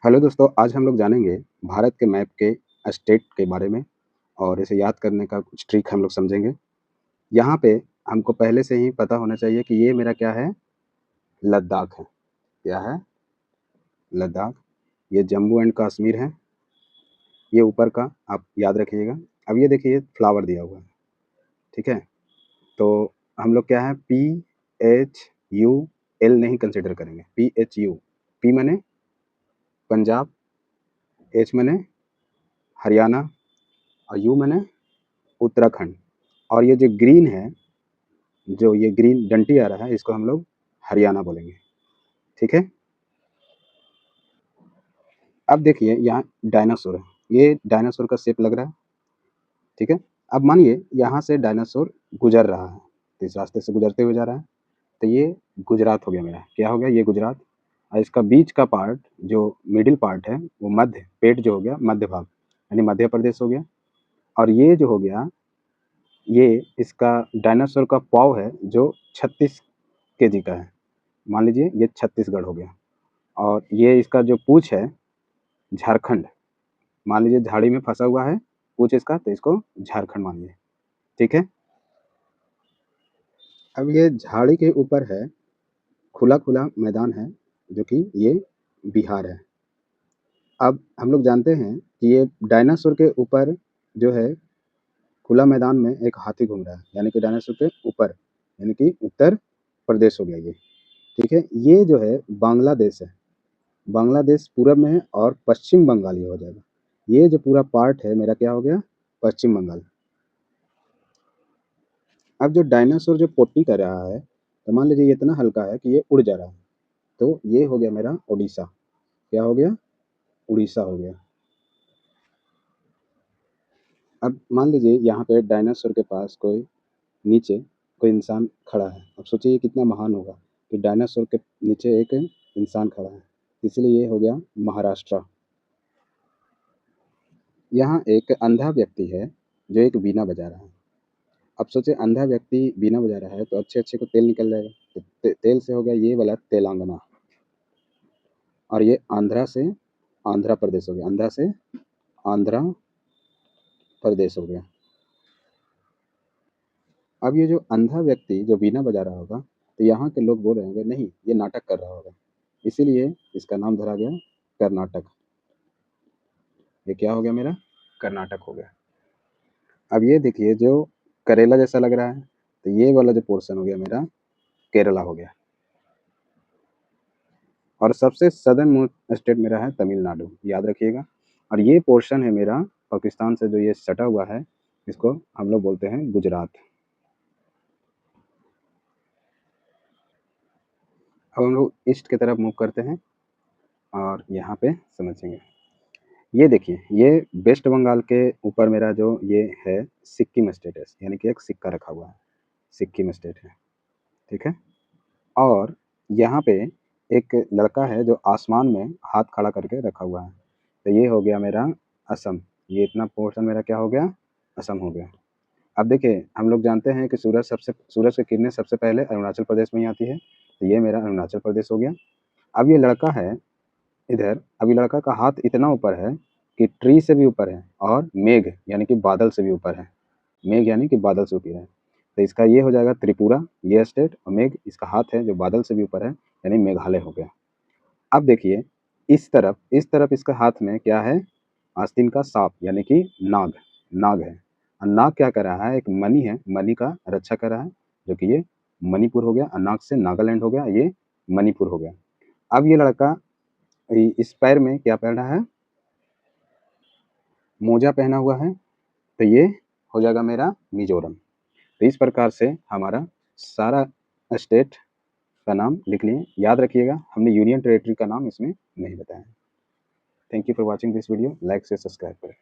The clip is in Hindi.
हेलो दोस्तों, आज हम लोग जानेंगे भारत के मैप के स्टेट के बारे में और इसे याद करने का कुछ ट्रिक हम लोग समझेंगे। यहाँ पे हमको पहले से ही पता होना चाहिए कि ये मेरा क्या है, लद्दाख है। क्या है? लद्दाख। ये जम्मू एंड कश्मीर है, ये ऊपर का आप याद रखिएगा। अब ये देखिए फ्लावर दिया हुआ है, ठीक है? तो हम लोग क्या है PHUL नहीं कंसिडर करेंगे, PHU। पी माने पंजाब, एच माने हरियाणा और यू माने उत्तराखंड। और ये जो ग्रीन है, जो ये ग्रीन डंटी आ रहा है, इसको हम लोग हरियाणा बोलेंगे, ठीक है? अब देखिए यहाँ डायनासोर है, ये डायनासोर का शेप लग रहा है, ठीक है? अब मानिए यहाँ से डायनासोर गुजर रहा है, तो इस रास्ते से गुजरते हुए जा रहा है, तो ये गुजरात हो गया मेरा। क्या हो गया? ये गुजरात। और इसका बीच का पार्ट, जो मिडिल पार्ट है, वो मध्य पेट जो हो गया, मध्य भाग, यानी मध्य प्रदेश हो गया। और ये जो हो गया, ये इसका डायनासोर का पाँव है, जो 36 केजी का है। मान लीजिए ये छत्तीसगढ़ हो गया। और ये इसका जो पूँछ है, झारखंड। मान लीजिए झाड़ी में फँसा हुआ है पूँछ इसका, तो इसको झारखंड मानिए, ठीक है? अब ये झाड़ी के ऊपर है, खुला-खुला मैदान है, जो कि ये बिहार है। अब हम लोग जानते हैं कि ये डायनासोर के ऊपर जो है, खुला मैदान में एक हाथी घूम रहा है, यानी कि डायनासोर के ऊपर, यानी कि उत्तर प्रदेश हो गया ये, ठीक है? ये जो है बांग्लादेश है। बांग्लादेश पूरब में है और पश्चिम बंगाल ये हो जाएगा। ये जो पूरा पार्ट है मेरा क्या हो गया? पश्चिम बंगाल। अब जो डायनासोर जो पोटी कर रहा है, तो मान लीजिए ये इतना हल्का है कि ये उड़ जा रहा है, तो ये हो गया मेरा ओडिशा। क्या हो गया? उड़ीसा हो गया। अब मान लीजिए यहाँ पे डायनासोर के पास कोई नीचे कोई इंसान खड़ा है। अब सोचिए ये कितना महान होगा कि डायनासोर के नीचे एक इंसान खड़ा है। इसलिए ये हो गया महाराष्ट्र। यहाँ एक अंधा व्यक्ति है, जो एक वीणा बजा रहा है। अब सोचिए अंधा व्यक्ति वीणा बजा रहा है, तो अच्छे-अच्छे को तेल निकल जाएगा। तो तेल से हो गया ये वाला तेलंगाना। और ये आंध्रा से आंध्र प्रदेश हो गया। अंधा से आंध्र प्रदेश हो गया। अब ये जो अंधा व्यक्ति जो वीणा बजा रहा होगा, तो यहाँ के लोग बोल रहे होंगे नहीं, ये नाटक कर रहा होगा। इसीलिए इसका नाम धरा गया कर्नाटक। ये क्या हो गया मेरा? कर्नाटक हो गया। अब ये देखिए जो करेला जैसा लग रहा है, तो ये वाला जो पोर्शन हो गया मेरा केरला हो गया। और सबसे सदर्न मोस्ट स्टेट मेरा है तमिलनाडु, याद रखिएगा। और ये पोर्शन है मेरा पाकिस्तान से जो ये सटा हुआ है, इसको हम लोग बोलते हैं गुजरात। अब हम लोग ईस्ट की तरफ मूव करते हैं और यहाँ पे समझेंगे। ये देखिए ये वेस्ट बंगाल के ऊपर मेरा जो ये है सिक्किम स्टेट है, यानी कि एक सिक्का रखा हुआ है, सिक्किम स्टेट है, ठीक है? और यहाँ पे एक लड़का है जो आसमान में हाथ खड़ा करके रखा हुआ है, तो ये हो गया मेरा असम। ये इतना पोर्शन मेरा क्या हो गया? असम हो गया। अब देखिए हम लोग जानते हैं कि सूरज की किरणें सबसे पहले अरुणाचल प्रदेश में ही आती है, तो ये मेरा अरुणाचल प्रदेश हो गया। अब ये लड़का है इधर, अब ये लड़का का हाथ इतना ऊपर है कि ट्री से भी ऊपर है और मेघ यानी कि बादल से भी ऊपर है। मेघ यानी कि बादल से ऊपर है, तो इसका ये हो जाएगा त्रिपुरा, ये स्टेट। और मेघ इसका हाथ है जो बादल से भी ऊपर है, यानी मेघालय हो गया। अब देखिए इस तरफ इसका हाथ में क्या है? आस्तीन का सांप यानी कि नाग, नाग है। और नाग क्या कर रहा है? एक मणि है, मणि का रक्षा कर रहा है, जो कि ये मणिपुर हो गया। और नाग से नागालैंड हो गया, ये मणिपुर हो गया। अब ये लड़का इस पैर में क्या पहना है? मोजा पहना हुआ है, तो ये हो जाएगा मेरा मिजोरम। तो इस प्रकार से हमारा सारा स्टेट का नाम लिख लिए। याद रखिएगा हमने यूनियन टेरिटरी का नाम इसमें नहीं बताया है। Thank you for watching this video. Like से सब्सक्राइब करें।